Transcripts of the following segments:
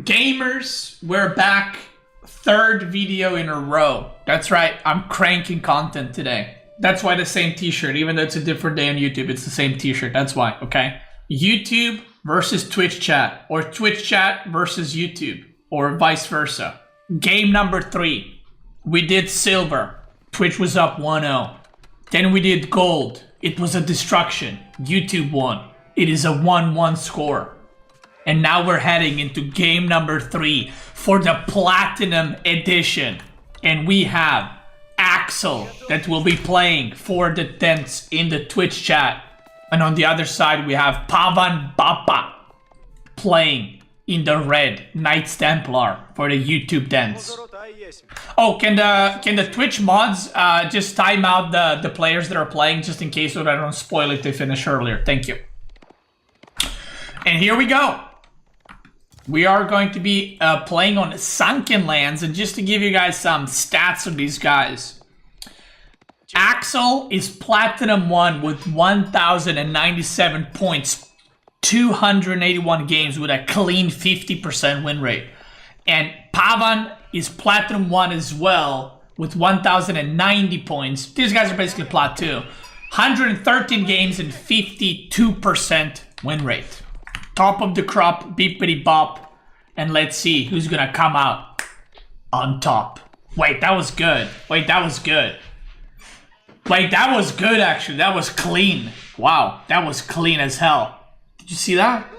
Gamers, we're back. Third video in a row. That's right, I'm cranking content today. That's why the same t-shirt, even though it's a different day on YouTube, it's the same t-shirt. That's why, okay? YouTube versus Twitch chat, or Twitch chat versus YouTube, or vice versa. Game number 3. We did silver. Twitch was up 1-0. Then we did gold. It was a destruction. YouTube won. It is a 1-1 score. And now we're heading into game number 3 for the Platinum Edition. And we have Axel that will be playing for the Dents in the Twitch chat. And on the other side we have Pavan Bappa playing in the red Knights Templar for the YouTube Dents. Oh, can the Twitch mods just time out the players that are playing just in case so that I don't spoil it if they finish earlier. Thank you. And here we go. We are going to be playing on Sunken Lands, and just to give you guys some stats of these guys. Axel is Platinum 1 with 1,097 points, 281 games with a clean 50% win rate. And Pavan is Platinum 1 as well with 1,090 points. These guys are basically Plat 2. 113 games and 52% win rate. Top of the crop, beepity bop, and let's see who's gonna come out on top. Wait, that was good. Wait, that was good. Wait, that was good actually. That was clean. Wow, that was clean as hell. Did you see that?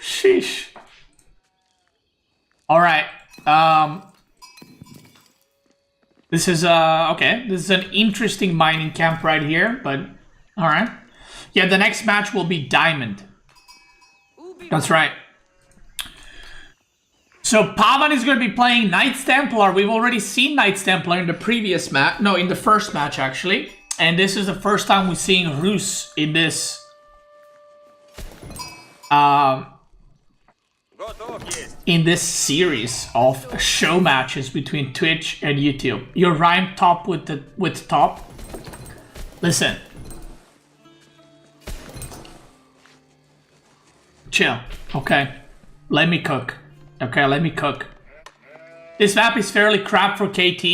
Sheesh. All right. This is okay. This is an interesting mining camp right here, but all right. Yeah, the next match will be Diamond. That's right. So Pavan is going to be playing Knights Templar. We've already seen Knights Templar in the previous match. No, in the first match actually. And this is the first time we're seeing Rus in this. In this series of show matches between Twitch and YouTube. You're rhyme top with top. Listen. Chill, okay? Let me cook. Okay, let me cook. This map is fairly crap for KT.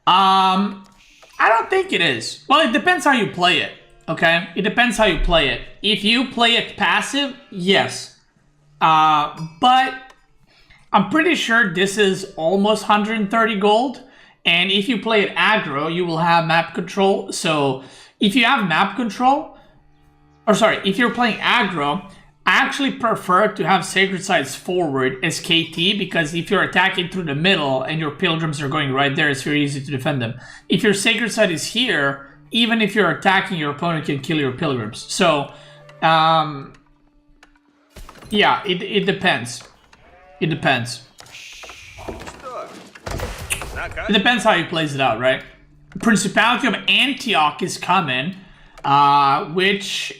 I don't think it is. Well, it depends how you play it, okay? It depends how you play it. If you play it passive, yes. But I'm pretty sure this is almost 130 gold. And if you play it aggro, you will have map control. So if you have map control, or sorry, if you're playing aggro, I actually prefer to have Sacred Sites forward as KT, because if you're attacking through the middle and your Pilgrims are going right there, it's very easy to defend them. If your Sacred Site is here, even if you're attacking, your opponent can kill your Pilgrims. So, yeah, it depends. It depends. It depends how he plays it out, right? Principality of Antioch is coming, which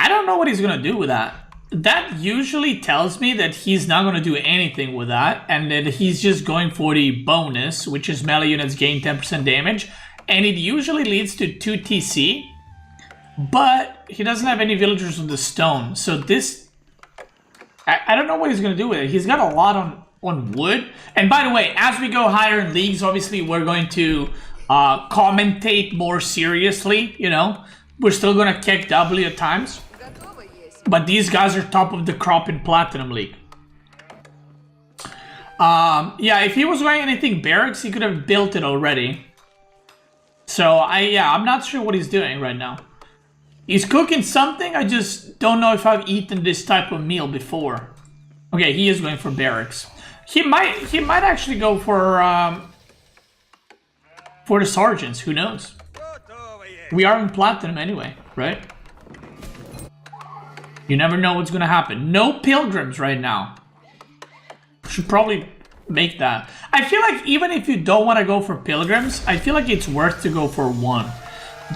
I don't know what he's going to do with that. That usually tells me that he's not going to do anything with that, and that he's just going for the bonus, which is melee units gain 10% damage, and it usually leads to 2 TC, but he doesn't have any villagers on the stone, so this... I don't know what he's going to do with it. He's got a lot on wood, and by the way, as we go higher in leagues, obviously we're going to commentate more seriously, you know? We're still going to kick W at times. But these guys are top of the crop in Platinum League. Yeah, if he was wearing anything barracks, he could have built it already. So, I'm not sure what he's doing right now. He's cooking something, I just don't know if I've eaten this type of meal before. Okay, he is going for barracks. He might actually go for the sergeants, who knows? We are in Platinum anyway, right? You never know what's gonna happen. No Pilgrims right now. Should probably make that. I feel like even if you don't want to go for Pilgrims, I feel like it's worth to go for 1.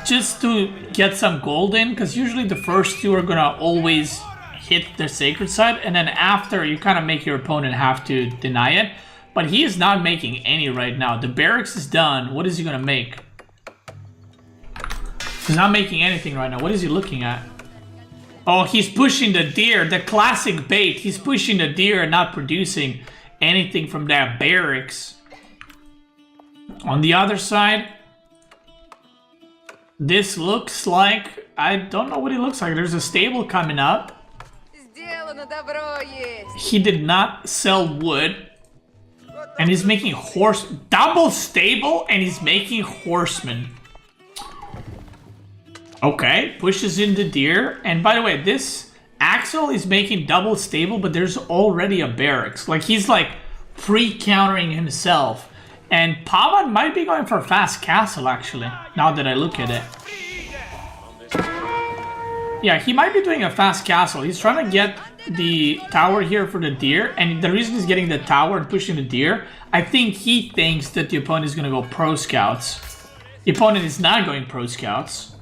Just to get some gold in, because usually the first 2 are gonna always hit the Sacred Site, and then after you kind of make your opponent have to deny it. But he is not making any right now. The barracks is done. What is he gonna make? He's not making anything right now. What is he looking at? Oh, he's pushing the deer, the classic bait. He's pushing the deer and not producing anything from that barracks. On the other side, this looks like, I don't know what it looks like. There's a stable coming up. He did not sell wood. And he's making double stable, and he's making horsemen. Okay, pushes in the deer. And by the way, this Axel is making double stable, but there's already a barracks. Like, he's like pre-countering himself. And Pavan might be going for a fast castle, actually, now that I look at it. Yeah, he might be doing a fast castle. He's trying to get the tower here for the deer. And the reason he's getting the tower and pushing the deer, I think he thinks that the opponent is going to go pro scouts. The opponent is not going pro scouts.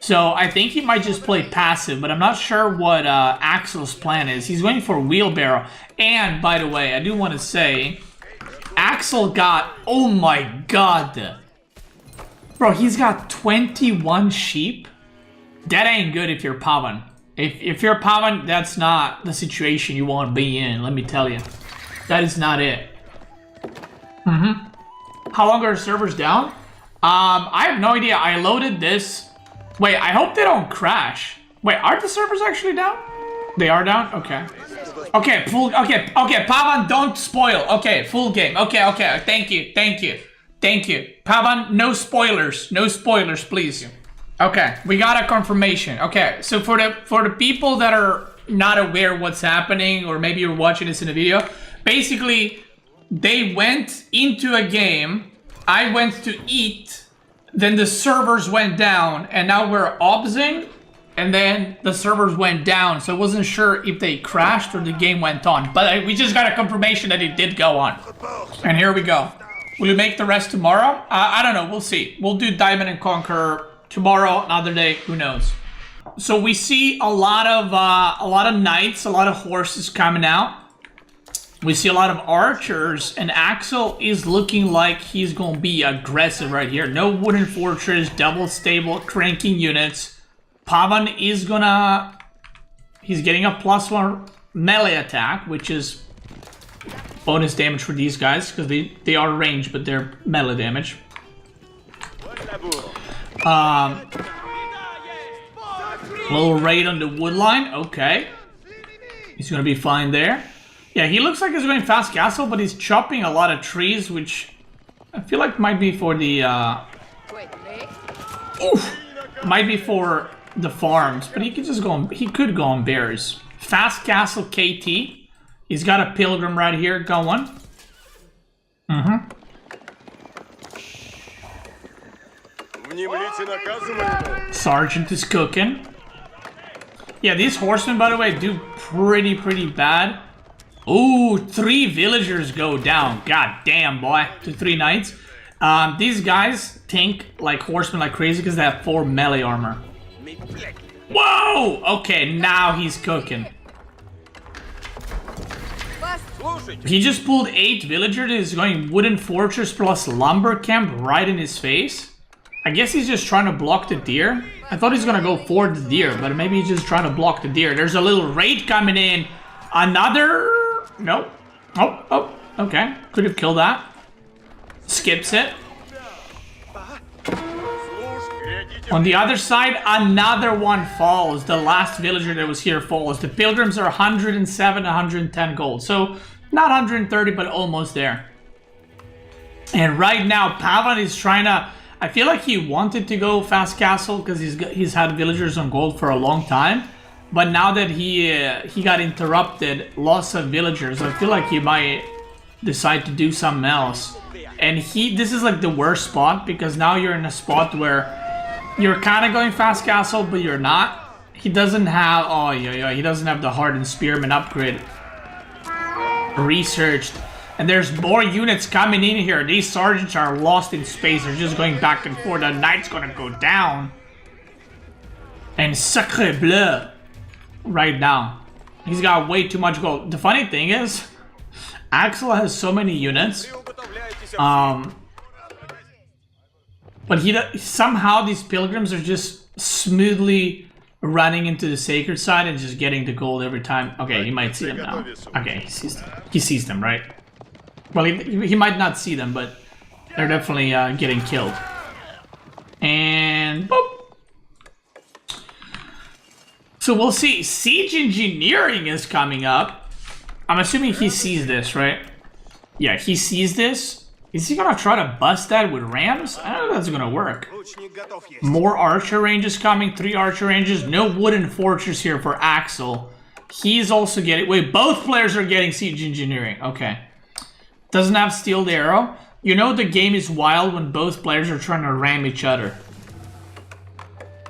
So I think he might just play passive, but I'm not sure what Axel's plan is. He's going for wheelbarrow. And by the way, I do want to say, Axel got, oh my god. Bro, he's got 21 sheep. That ain't good if you're Pavan. If you're Pavan, that's not the situation you want to be in, let me tell you. That is not it. How long are servers down? I have no idea. I loaded this. Wait, I hope they don't crash. Wait, are the servers actually down? They are down? Okay. Okay, Pavan, don't spoil. Okay, full game. Okay, thank you. Pavan, no spoilers. No spoilers, please. Okay, we got a confirmation. Okay, so for the people that are not aware what's happening, or maybe you're watching this in a video, basically, they went into a game, I went to eat, then the servers went down, and now we're obsing, and then the servers went down, so I wasn't sure if they crashed or the game went on, but we just got a confirmation that it did go on. And here we go. Will we make the rest tomorrow? I don't know, we'll see. We'll do Diamond and Conquer tomorrow, another day, who knows. So we see a lot of knights, a lot of horses coming out. We see a lot of archers, and Axel is looking like he's gonna be aggressive right here. No wooden fortress, double stable, cranking units. Pavan is gonna... He's getting a +1 melee attack, which is bonus damage for these guys, because they are ranged, but they're melee damage. Little raid on the wood line. Okay. He's gonna be fine there. Yeah, he looks like he's going fast castle, but he's chopping a lot of trees, which I feel like might be for the might be for the farms, but he could just go on, he could go on bears. Fast castle KT. He's got a pilgrim right here going. Sergeant is cooking. Yeah, these horsemen, by the way, do pretty bad. Ooh, 3 villagers go down. God damn, boy. To 3 knights. These guys tank like horsemen like crazy because they have 4 melee armor. Whoa! Okay, now he's cooking. He just pulled 8 villagers. He's going wooden fortress plus lumber camp right in his face. I guess he's just trying to block the deer. I thought he's gonna go for the deer, but maybe he's just trying to block the deer. There's a little raid coming in. Another... Nope. Oh, okay. Could have killed that. Skips it. On the other side, another one falls. The last villager that was here falls. The pilgrims are 107, 110 gold. So, not 130, but almost there. And right now, Pavan is trying to... I feel like he wanted to go fast castle because he's had villagers on gold for a long time. But now that he got interrupted, loss of villagers, I feel like he might decide to do something else. And this is like the worst spot because now you're in a spot where you're kind of going fast castle, but you're not. He doesn't have, oh yeah, he doesn't have the hardened spearman upgrade researched. And there's more units coming in here. These sergeants are lost in space. They're just going back and forth. The knight's gonna go down. And sacre bleu. Right now. He's got way too much gold. The funny thing is, Axel has so many units. But somehow these pilgrims are just smoothly running into the sacred side and just getting the gold every time. Okay, he might see them now. Okay, he sees them, right? Well, he might not see them, but they're definitely getting killed. And boop. So we'll see. Siege engineering is coming up. I'm assuming he sees this, right? Yeah, he sees this. Is he gonna try to bust that with rams? I don't know if that's gonna work. More archer ranges coming. 3 archer ranges. No wooden fortress here for Axel. He's also getting... Wait, both players are getting siege engineering. Okay. Doesn't have steeled arrow. You know the game is wild when both players are trying to ram each other.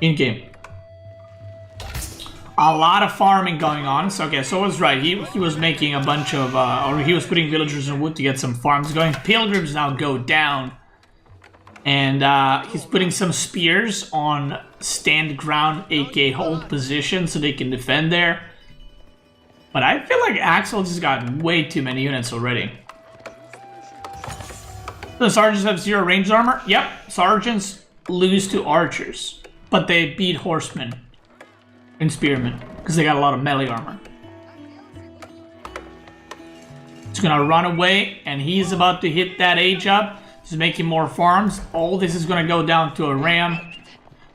In-game. A lot of farming going on. So, okay, so I was right. He was making a bunch of... or he was putting villagers in wood to get some farms going. Pilgrims now go down. And he's putting some spears on stand ground, aka hold position, so they can defend there. But I feel like Axel just got way too many units already. The sergeants have 0 ranged armor. Yep, sergeants lose to archers. But they beat horsemen and spearmen because they got a lot of melee armor. He's gonna run away and he's about to hit that age up. He's making more farms. All this is gonna go down to a ram.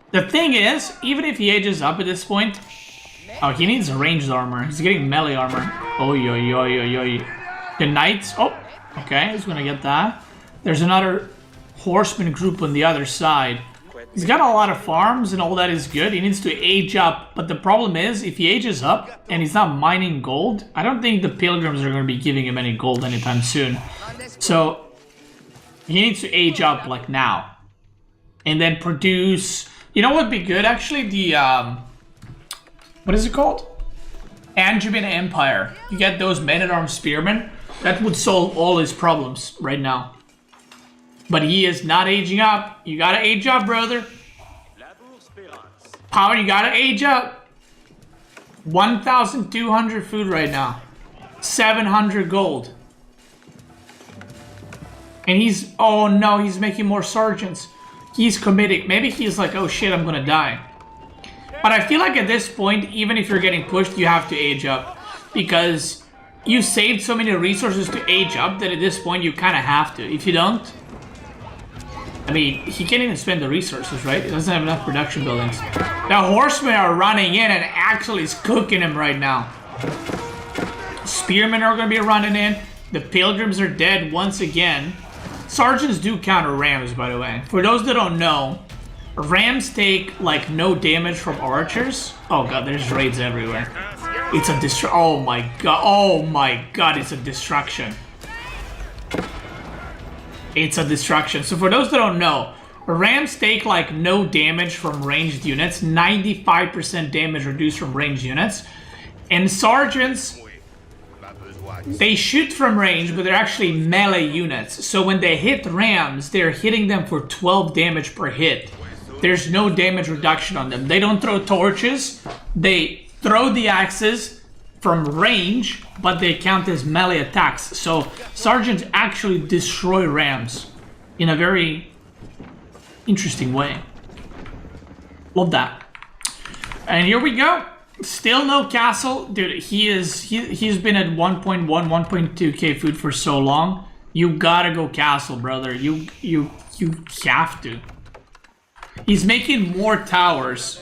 The thing is, even if he ages up at this point... Oh, he needs ranged armor. He's getting melee armor. Oh, yo, yo, yo, yo. The knights... Oh, okay, he's gonna get that. There's another horseman group on the other side. He's got a lot of farms and all that is good. He needs to age up. But the problem is, if he ages up and he's not mining gold, I don't think the pilgrims are going to be giving him any gold anytime soon. So, he needs to age up like now. And then produce... You know what would be good? Actually, the... what is it called? Angevin Empire. You get those men-at-arms spearmen. That would solve all his problems right now. But he is not aging up. You gotta age up, brother. Power, you gotta age up. 1,200 food right now. 700 gold. And he's... Oh no, he's making more sergeants. He's committing. Maybe he's like, oh shit, I'm gonna die. But I feel like at this point, even if you're getting pushed, you have to age up. Because you saved so many resources to age up that at this point you kind of have to. If you don't... I mean, he can't even spend the resources, right? He doesn't have enough production buildings. The horsemen are running in and actually is cooking him right now. Spearmen are going to be running in. The pilgrims are dead once again. Sergeants do counter rams, by the way. For those that don't know, rams take, like, no damage from archers. Oh god, there's raids everywhere. It's a oh my god, it's a destruction. It's a destruction. So for those that don't know, rams take like no damage from ranged units, 95% damage reduced from ranged units, and sergeants, they shoot from range, but they're actually melee units. So when they hit rams, they're hitting them for 12 damage per hit. There's no damage reduction on them. They don't throw torches. They throw the axes from range, but they count as melee attacks. So sergeants actually destroy rams in a very interesting way. Love that. And here we go. Still no castle. Dude, he's been at 1.1, 1.2k food for so long. You gotta go castle, brother. You have to. He's making more towers.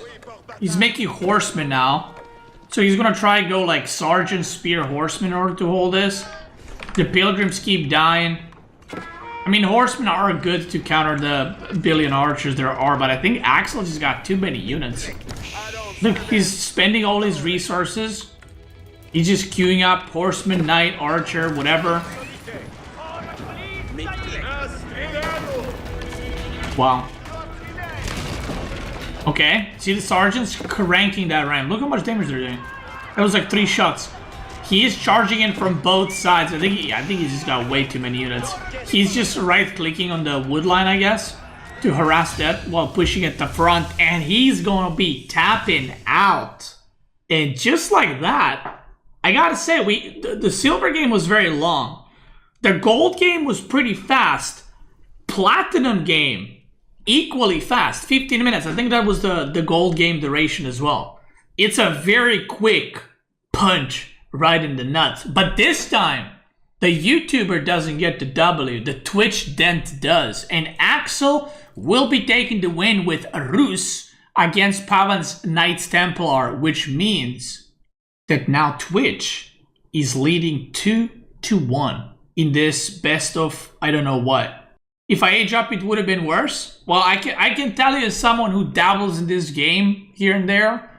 He's making horsemen now. So he's gonna try to go like sergeant, spear, horseman in order to hold this. The pilgrims keep dying. I mean, horsemen are good to counter the billion archers there are, but I think Axel just got too many units. Look, he's spending all his resources. He's just queuing up horseman, knight, archer, whatever. Wow. Okay, see the sergeants cranking that ram. Look how much damage they're doing. That was like 3 shots. He is charging in from both sides. I think he's just got way too many units. He's just right-clicking on the wood line, I guess, to harass that while pushing at the front. And he's gonna be tapping out. And just like that, I gotta say, the silver game was very long. The gold game was pretty fast. Platinum game, equally fast, 15 minutes. I think that was the gold game duration as well. it's a very quick punch right in the nuts. But this time, the YouTuber doesn't get the W, the Twitch dent does. And Axel will be taking the win with Rus against Pavan's Knights Templar, which means that now Twitch is leading 2-1 in this best of I don't know what. If I age up, it would have been worse. Well, I can tell you as someone who dabbles in this game here and there,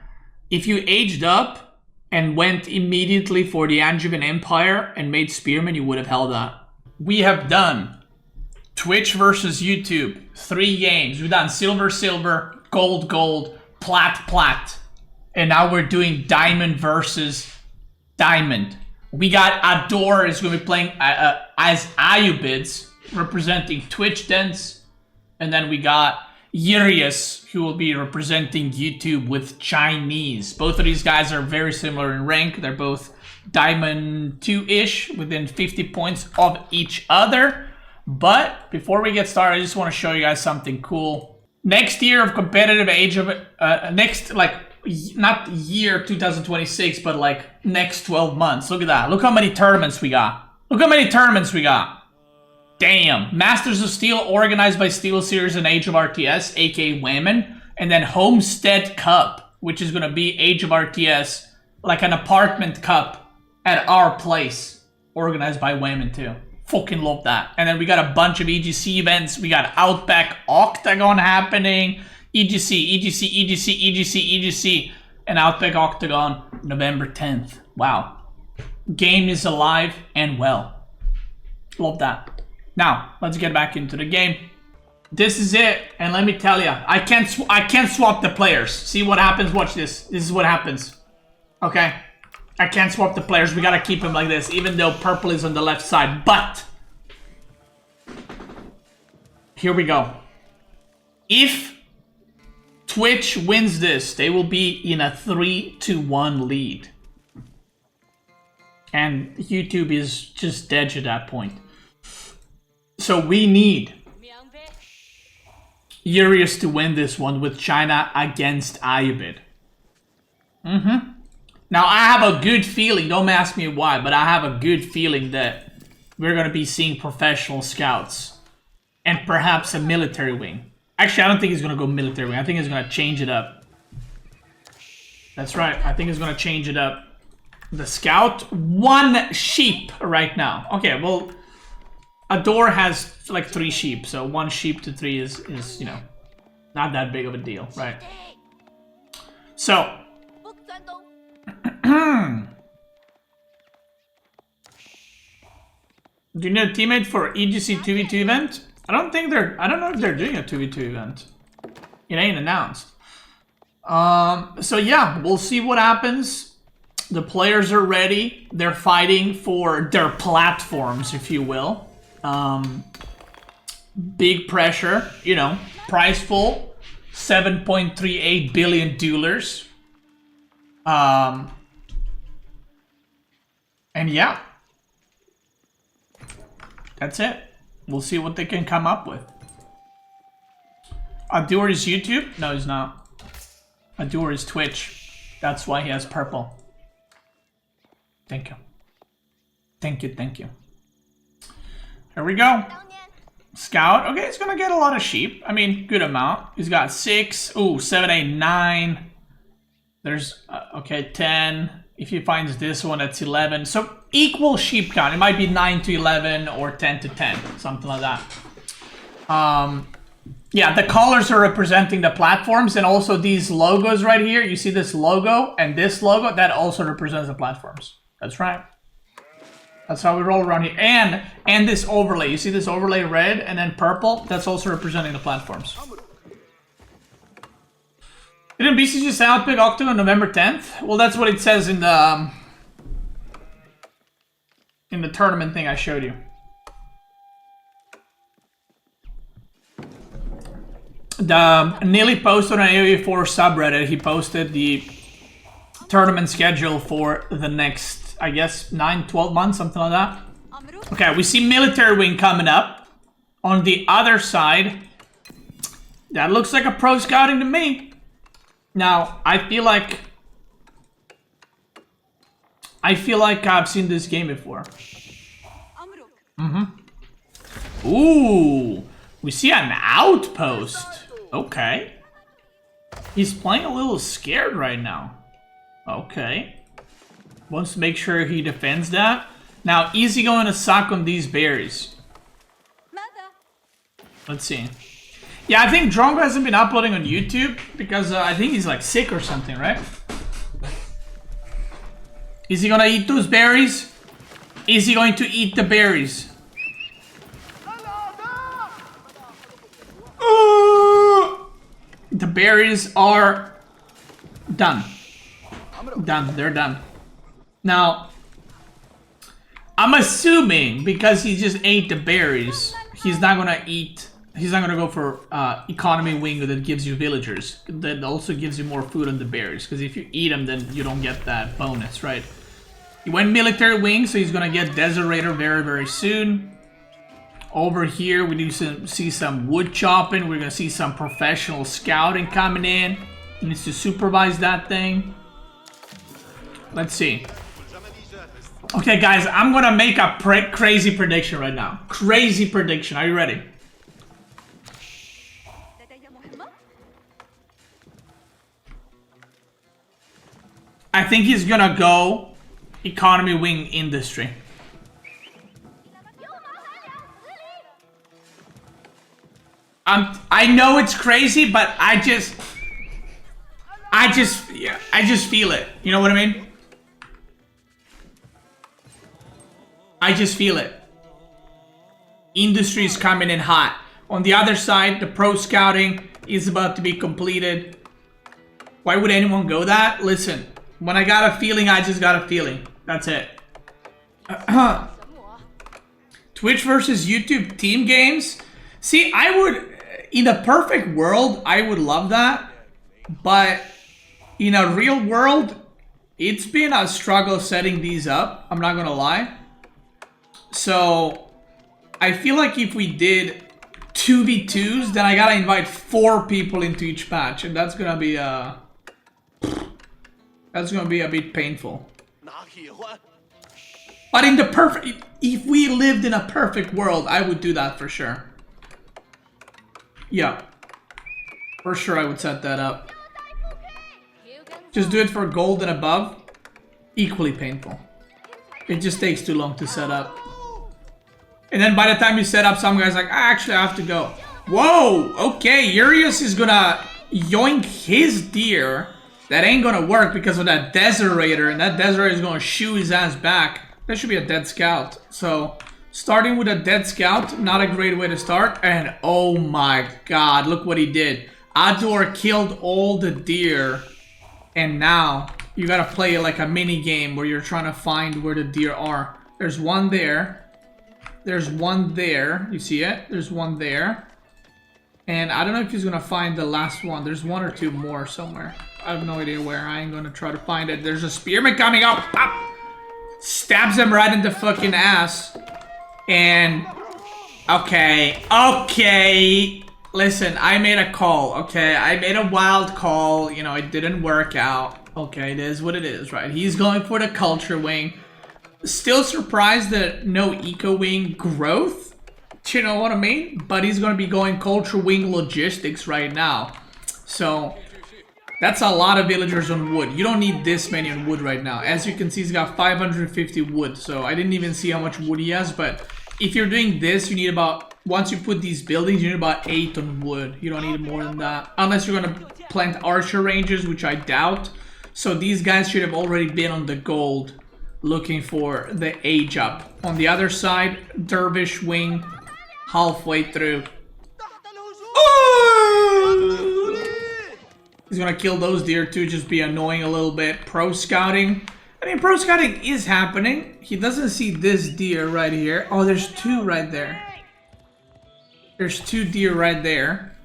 if you aged up and went immediately for the Angevin Empire and made Spearman, you would have held that. We have done Twitch versus YouTube, 3 games. We've done silver, silver, gold, gold, plat, plat. And now we're doing diamond versus diamond. We got Ador is going to be playing as Ayubids, representing Twitch dents. And then we got Yurius, who will be representing YouTube with Chinese. Both of these guys are very similar in rank. They're both Diamond 2-ish, within 50 points of each other. But before we get started, I just want to show you guys something cool. Next year of competitive age of not year 2026, but like next 12 months. Look at that. Look how many tournaments we got. Look how many tournaments we got. Damn. Masters of Steel organized by SteelSeries and Age of RTS, aka Women. And then Homestead Cup, which is going to be Age of RTS, like an apartment cup at our place, organized by Women too. Fucking love that. And then we got a bunch of EGC events. We got Outback Octagon happening. EGC, and Outback Octagon November 10th. Wow. Game is alive and well. Love that. Now, let's get back into the game. This is it, and let me tell you, I can't swap the players. See what happens? Watch this. This is what happens. Okay? I can't swap the players. We gotta keep them like this, even though purple is on the left side. But here we go. If Twitch wins this, they will be in a 3-1 lead. And YouTube is just dead at that point. So we need Urius to win this one with China against Ayubid. Now I have a good feeling, don't ask me why, but I have a good feeling that we're going to be seeing professional scouts. And perhaps a military wing. Actually, I don't think he's going to go military wing. I think he's going to change it up. That's right. I think he's going to change it up. The scout, 1 sheep right now. Okay, well, Ador has like 3 sheep, so 1 sheep to 3 is you know, not that big of a deal, right? So, do you need a teammate for EGC 2v2 event? I don't know if they're doing a 2v2 event. It ain't announced. So yeah, we'll see what happens. The players are ready. They're fighting for their platforms, if you will. Big pressure, you know, prize pool, 7.38 billion dollars. And yeah, that's it. We'll see what they can come up with. Ador is YouTube? No, he's not. Ador is Twitch. That's why he has purple. Thank you. Thank you, thank you. Here we go. Scout. Okay, he's gonna get a lot of sheep. I mean, good amount. He's got 6. Ooh, 7, 8, 9. There's, okay, 10. If he finds this one, that's 11. So equal sheep count. It might be 9 to 11 or 10 to 10. Something like that. Yeah, the colors are representing the platforms, and also these logos right here. You see this logo and this logo? That also represents the platforms. That's right. That's how we roll around here. And this overlay. You see this overlay red and then purple? That's also representing the platforms. Didn't Beastyqt just say Outback Octagon November 10th? Well, that's what it says in the tournament thing I showed you. Nearly posted on AoE4 subreddit. He posted the tournament schedule for the next, I guess, 9, 12 months, something like that. Okay, we see military wing coming up. On the other side, that looks like a pro scouting to me. Now, I feel like I feel like I've seen this game before. Ooh, we see an outpost. Okay. He's playing a little scared right now. Okay. Wants to make sure he defends that. Now, is he going to suck on these berries? Let's see. Yeah, I think Drongo hasn't been uploading on YouTube because I think he's like sick or something, right? Is he gonna eat those berries? Is he going to eat the berries? The berries are done. Done. They're done. Now, I'm assuming because he just ate the berries, he's not gonna eat. He's not gonna go for economy wing that gives you villagers. That also gives you more food on the berries. Because if you eat them, then you don't get that bonus, right? He went military wing, so he's gonna get Desolator very, very soon. Over here, we need to see some wood chopping. We're gonna see some professional scouting coming in. He needs to supervise that thing. Let's see. Okay, guys, I'm gonna make a crazy prediction right now. Crazy prediction. Are you ready? I think he's gonna go economy wing industry. I know it's crazy, but I just feel it. You know what I mean? I just feel it. Industry is coming in hot. On the other side, the pro scouting is about to be completed. Why would anyone go that? Listen, when I got a feeling, I just got a feeling. That's it. Twitch versus YouTube team games. See, I would, in a perfect world, I would love that. But in a real world, it's been a struggle setting these up. I'm not gonna lie. So, I feel like if we did 2v2s, then I gotta invite 4 people into each match. And that's gonna be a bit painful. But in the perfect, if we lived in a perfect world, I would do that for sure. Yeah. For sure I would set that up. Just do it for gold and above. Equally painful. It just takes too long to set up. And then by the time you set up, some guy's like, actually I have to go. Whoa! Okay, Urius is gonna yoink his deer. That ain't gonna work because of that Desolator. And that Desolator is gonna shoo his ass back. That should be a dead scout. So, starting with a dead scout, not a great way to start. And oh my god, look what he did. Ador killed all the deer. And now, you gotta play like a mini game where you're trying to find where the deer are. There's one there. There's one there. You see it? There's one there. And I don't know if he's gonna find the last one. There's 1 or 2 more somewhere. I have no idea where. I ain't gonna try to find it. There's a spearman coming up. Pop! Stabs him right in the fucking ass. And... Okay. Okay. Listen, I made a call, okay? I made a wild call. You know, it didn't work out. Okay, it is what it is, right? He's going for the culture wing. Still surprised that no eco wing growth. You know what I mean? But he's going to be going culture wing logistics right now. So... That's a lot of villagers on wood. You don't need this many on wood right now. As you can see, he's got 550 wood. So I didn't even see how much wood he has. But if you're doing this, you need about... Once you put these buildings, you need about 8 on wood. You don't need more than that. Unless you're going to plant archer ranges, which I doubt. So these guys should have already been on the gold looking for the age up. On the other side, dervish wing halfway through. Oh! He's gonna kill those deer too, just be annoying a little bit. Pro scouting. I mean, pro scouting is happening. He doesn't see this deer right here. Oh, there's 2 right there. There's 2 deer right there.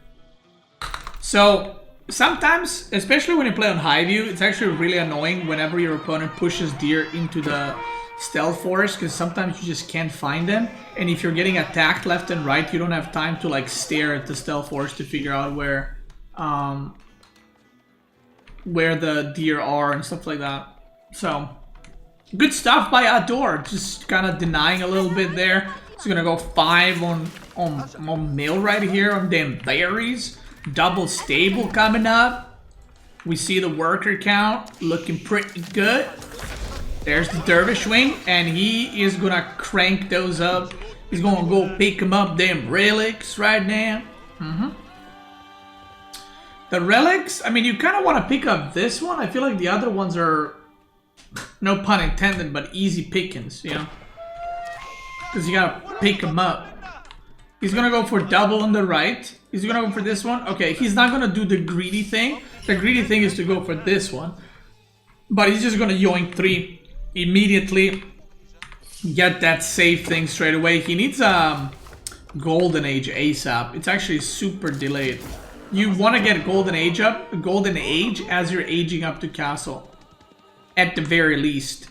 So, sometimes, especially when you play on high view, it's actually really annoying whenever your opponent pushes deer into the stealth forest, because sometimes you just can't find them. And if you're getting attacked left and right, you don't have time to like stare at the stealth forest to figure out where the deer are and stuff like that. So Good stuff by Adore. Just kind of denying a little bit there. He's gonna go 5 on mill right here on them berries. Double stable coming up. We see the worker count looking pretty good. There's the Dervish Wing, and he is gonna crank those up. He's gonna go pick them up, them relics right now. The relics, I mean, you kind of want to pick up this one. I feel like the other ones are, no pun intended, but easy pickings, you know? Because you gotta pick them up. He's gonna go for double on the right. He's gonna go for this one. Okay, he's not gonna do the greedy thing. The greedy thing is to go for this one. But he's just gonna yoink 3 immediately. Get that safe thing straight away. He needs Golden Age ASAP. It's actually super delayed. You want to get Golden Age as you're aging up to Castle. At the very least.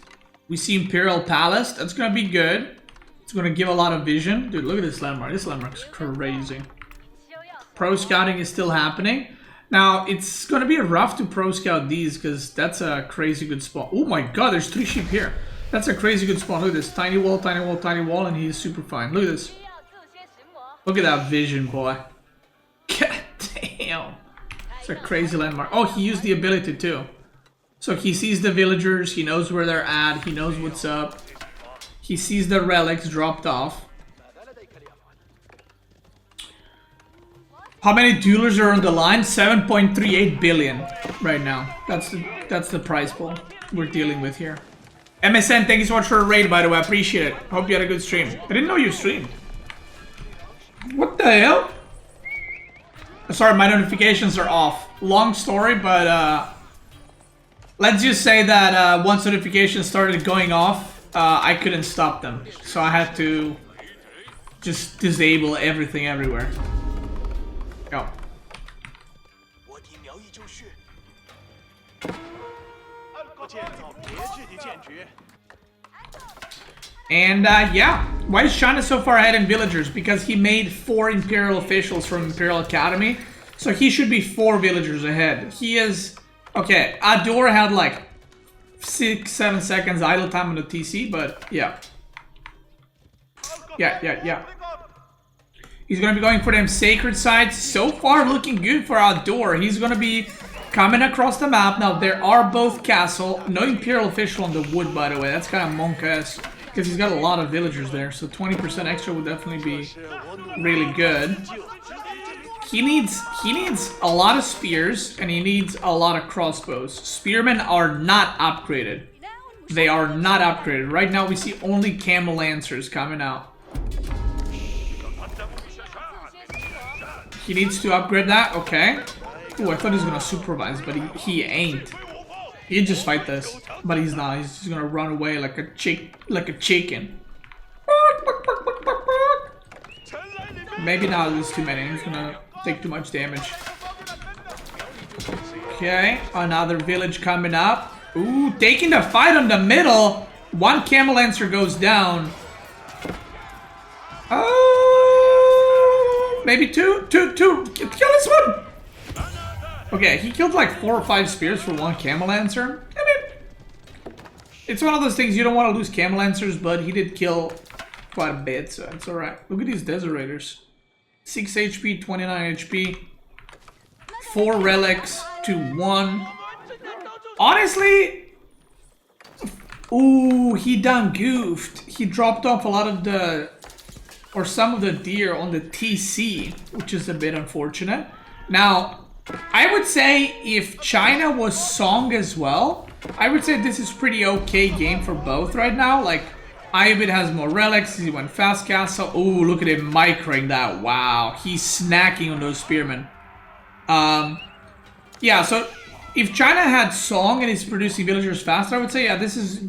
We see Imperial Palace. That's going to be good. It's going to give a lot of vision. Dude, look at this landmark. This landmark's crazy. Pro Scouting is still happening. Now, it's going to be rough to Pro Scout these because that's a crazy good spot. Oh my god, there's 3 sheep here. That's a crazy good spawn. Look at this. Tiny wall, tiny wall, tiny wall, and he's super fine. Look at this. Look at that vision, boy. God damn. It's a crazy landmark. Oh, he used the ability too. So he sees the villagers. He knows where they're at. He knows what's up. He sees the relics dropped off. How many duelers are on the line? 7.38 billion right now. That's the prize pool we're dealing with here. MSN, thank you so much for a raid, by the way. I appreciate it. Hope you had a good stream. I didn't know you streamed. What the hell? Sorry, my notifications are off. Long story, but let's just say that once notifications started going off, I couldn't stop them. So I had to just disable everything everywhere. Go. And yeah, why is China so far ahead in villagers? Because he made 4 Imperial officials from Imperial Academy. So he should be 4 villagers ahead. He is... Okay, Adore had like 6-7 seconds idle time on the TC, but yeah. Yeah. He's going to be going for them sacred sites. So far looking good for Adore. He's going to be coming across the map. Now, there are both castle. No Imperial official on the wood, by the way. That's kind of monk-esque. Because he's got a lot of villagers there. So 20% extra would definitely be really good. He needs a lot of spears. And he needs a lot of crossbows. Spearmen are not upgraded. They are not upgraded. Right now, we see only camel lancers coming out. He needs to upgrade that. Okay. Ooh, I thought he was gonna supervise, but he ain't. He'd just fight this, but he's not. He's just gonna run away like a chicken. Maybe not. There's too many. He's gonna take too much damage. Okay, another village coming up. Ooh, taking the fight on the middle. 1 camel lancer goes down. Oh, maybe 2. Kill this one. Okay, he killed like 4 or 5 spears for 1 camel lancer. I mean, it's one of those things you don't want to lose camel lancers, but he did kill quite a bit, so it's alright. Look at these desert raiders. 6 HP, 29 HP. 4 relics to 1. Honestly, ooh, he done goofed. He dropped off a lot of the, or some of the deer on the TC, which is a bit unfortunate. Now, I would say if China was Song as well, I would say this is pretty okay game for both right now. Like, Ivid has more relics, he went fast castle. Ooh, look at him microing that. Wow, he's snacking on those spearmen. Yeah, so if China had Song and is producing villagers fast, I would say, yeah,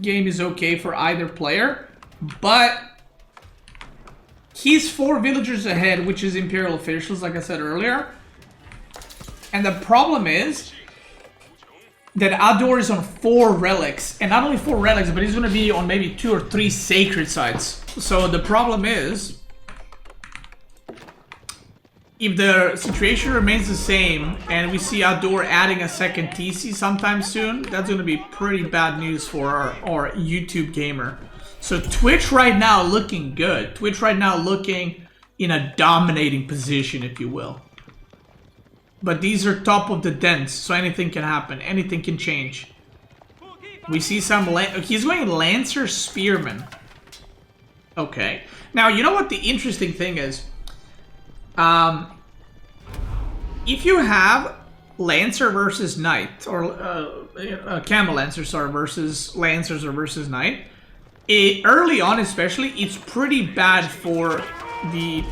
game is okay for either player. But he's 4 villagers ahead, which is Imperial officials, like I said earlier. And the problem is that Adore is on 4 relics. And not only 4 relics, but he's going to be on maybe 2 or 3 sacred sites. So the problem is if the situation remains the same and we see Adore adding a second TC sometime soon, that's going to be pretty bad news for our YouTube gamer. So Twitch right now looking good. Twitch right now looking in a dominating position, if you will. But these are top of the dents, so anything can happen. Anything can change. We see some... He's going Lancer Spearman. Okay. Now, you know what the interesting thing is? If you have Lancer versus Knight, or Camel Lancer, sorry, versus Lancers or versus Knight, early on especially, it's pretty bad for the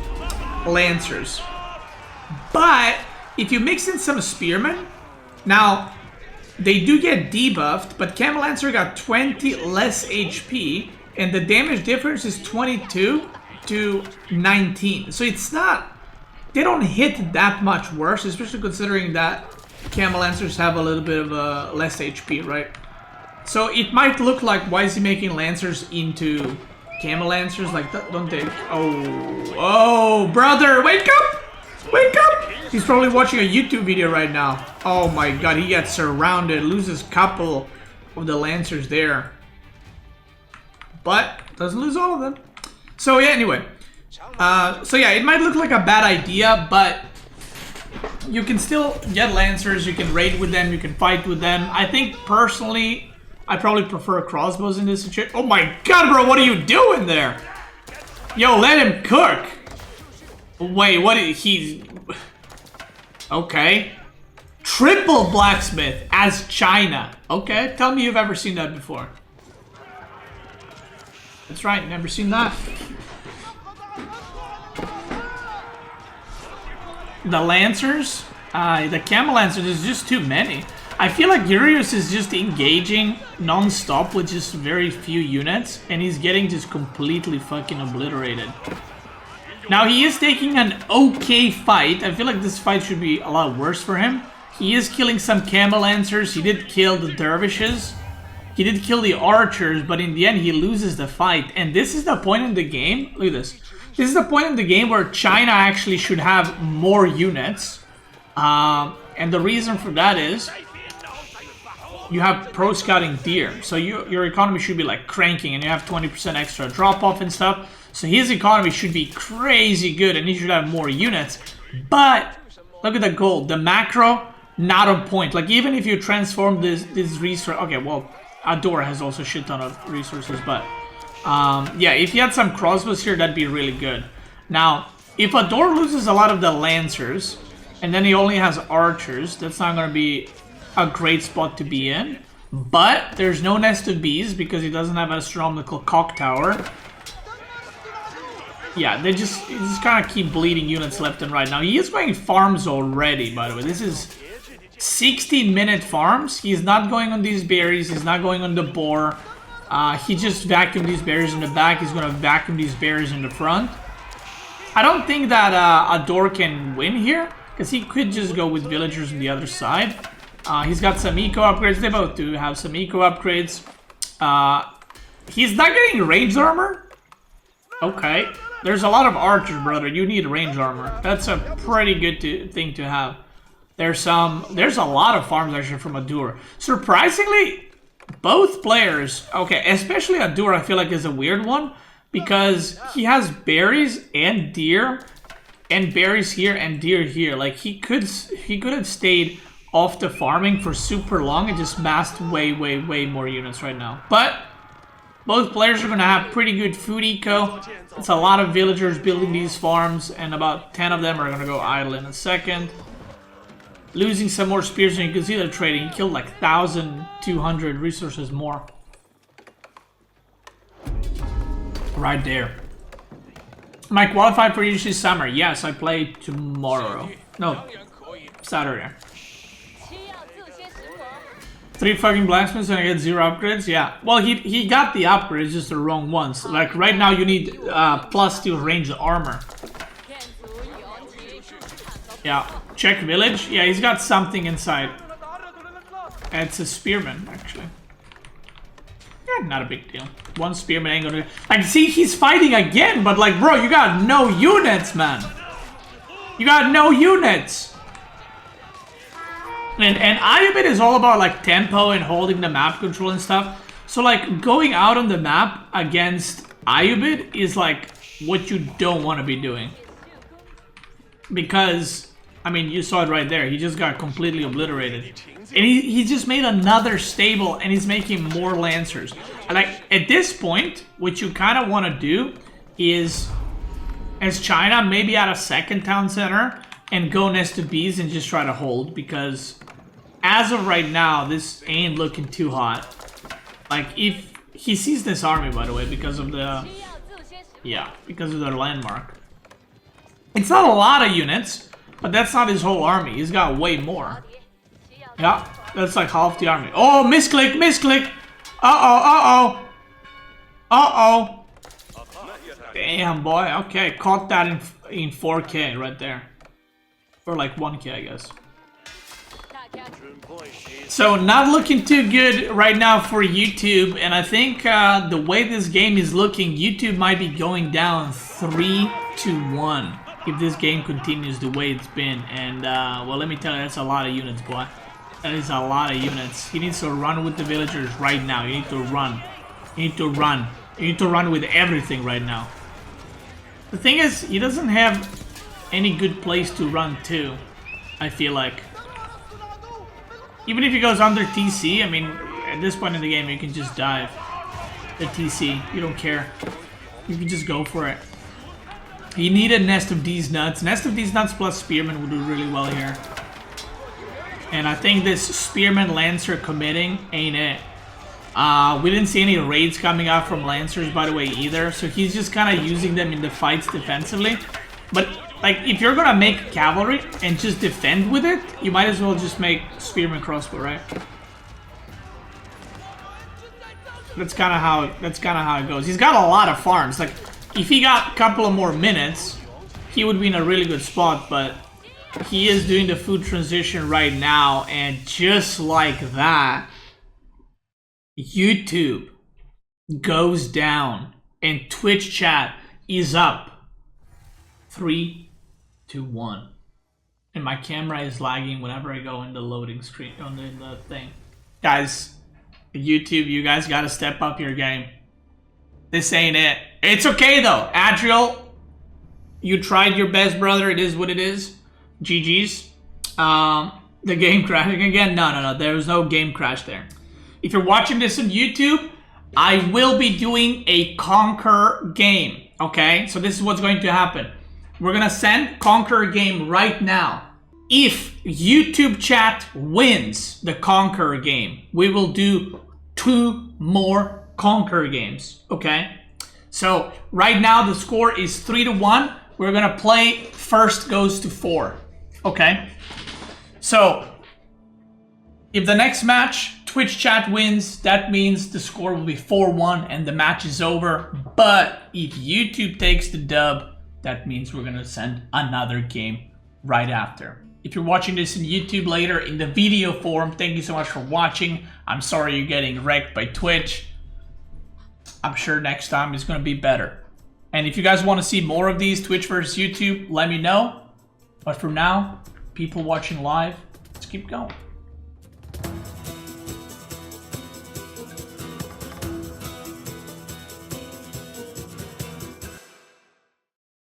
Lancers. But if you mix in some Spearmen, now they do get debuffed, but Camel Lancer got 20 less HP, and the damage difference is 22 to 19. So it's not... They don't hit that much worse, especially considering that Camel Lancers have a little bit of less HP, right? So it might look like, why is he making Lancers into Camel Lancers? Like, don't they... Oh, brother, wake up! Wake up! He's probably watching a YouTube video right now. Oh my god, he gets surrounded, loses a couple of the Lancers there. But doesn't lose all of them. So yeah, anyway. So yeah, it might look like a bad idea, but you can still get Lancers, you can raid with them, you can fight with them. I think, personally, I probably prefer crossbows in this situation. Oh my god, bro, what are you doing there? Yo, let him cook. Wait, what is he... Okay. Triple blacksmith as China. Okay, tell me you've ever seen that before. That's right, never seen that. The Lancers, the Camel Lancers, there's just too many. I feel like Urius is just engaging non-stop with just very few units, and he's getting just completely fucking obliterated. Now, he is taking an okay fight. I feel like this fight should be a lot worse for him. He is killing some Camel Lancers. He did kill the Dervishes. He did kill the Archers, but in the end, he loses the fight. And this is the point in the game. Look at this. This is the point in the game where China actually should have more units. And the reason for that is you have pro-scouting deer. So your economy should be like cranking, and you have 20% extra drop-off and stuff. So his economy should be crazy good, and he should have more units. But look at the gold. The macro, not on point. Like, even if you transform this resource... Okay, well, Adore has also a shit ton of resources, but... yeah, if you had some crossbows here, that'd be really good. Now, if Adore loses a lot of the Lancers, and then he only has Archers, that's not going to be a great spot to be in. But there's no Nest of Bees, because he doesn't have an astronomical cock tower. Yeah, they just kind of keep bleeding units left and right. Now, he is going farms already, by the way. This is 16-minute farms. He's not going on these berries. He's not going on the boar. He just vacuumed these berries in the back. He's going to vacuum these berries in the front. I don't think that Adore can win here, because he could just go with villagers on the other side. He's got some eco upgrades. They both do have some eco upgrades. He's not getting range armor. Okay. There's a lot of archers, brother. You need range armor. That's a pretty good thing to have. There's a lot of farms actually from Adore. Surprisingly, both players, okay, especially Adore, I feel like is a weird one, because he has berries and deer, and berries here and deer here. Like, he could have stayed off the farming for super long and just massed way more units right now. But both players are going to have pretty good food eco. It's a lot of villagers building these farms, and about 10 of them are going to go idle in a second. Losing some more spears, and you can see they're trading. He killed like 1,200 resources more. Right there. Am I qualified for UC Summer? Yes, I play tomorrow. No, Saturday. 3 fucking blacksmiths and I get 0 upgrades? Yeah. Well, he got the upgrades, just the wrong ones. Like, right now you need +2 range armor. Yeah. Check village. Yeah, he's got something inside. It's a spearman, actually. Yeah, not a big deal. One spearman ain't gonna... Like, see, he's fighting again, but like, bro, you got no units, man. You got no units. And Ayubit is all about like tempo and holding the map control and stuff. So like going out on the map against Ayubit is like what you don't want to be doing. Because, I mean, you saw it right there. He just got completely obliterated. And he just made another stable and he's making more Lancers. Like, at this point, what you kind of want to do is, as China, maybe add a second town center and go nested bees and just try to hold. Because as of right now, this ain't looking too hot. Like, if he sees this army, by the way, because of the... Yeah, because of their landmark. It's not a lot of units, but that's not his whole army. He's got way more. Yeah, that's like half the army. Oh, misclick, misclick. Uh-oh, uh-oh. Uh-oh. Damn, boy. Okay, caught that in 4K right there. Or like 1K, I guess. So, not looking too good right now for YouTube. And I think the way this game is looking, YouTube might be going down 3-1. If this game continues the way it's been. And, well, let me tell you, that's a lot of units, boy. That is a lot of units. He needs to run with the villagers right now. You need to run. You need to run. You need to run with everything right now. The thing is, he doesn't have any good place to run to, I feel like. Even if he goes under TC, I mean, at this point in the game, you can just dive the TC. You don't care. You can just go for it. You need a Nest of These Nuts. Nest of These Nuts plus Spearman will do really well here. And I think this Spearman Lancer committing ain't it. We didn't see any raids coming out from Lancers, by the way, either. So he's just kind of using them in the fights defensively. But, like, if you're gonna make cavalry and just defend with it, you might as well just make Spearman Crossbow, right? That's kind of how it goes. He's got a lot of farms. Like, if he got a couple of more minutes, he would be in a really good spot, but he is doing the food transition right now, and just like that, YouTube goes down, and Twitch chat is up 3-1. And my camera is lagging whenever I go in the loading screen, on the thing. Guys, YouTube, you guys gotta step up your game. This ain't it. It's okay though. Adriel, you tried your best, brother. It is what it is. GG's. The game crashing again? No. There was no game crash there. If you're watching this on YouTube, I will be doing a Conquer game. Okay? So this is what's going to happen. We're going to send Conquer game right now. If YouTube chat wins the Conquer game, we will do 2 more Conquer games. Okay? So right now the score is 3-1. We're going to play first goes to 4. Okay? So if the next match Twitch chat wins, that means the score will be 4-1 and the match is over. But if YouTube takes the dub, that means we're going to send another game right after. If you're watching this on YouTube later in the video form, thank you so much for watching. I'm sorry you're getting wrecked by Twitch. I'm sure next time is going to be better. And if you guys want to see more of these Twitch versus YouTube, let me know. But for now, people watching live, let's keep going.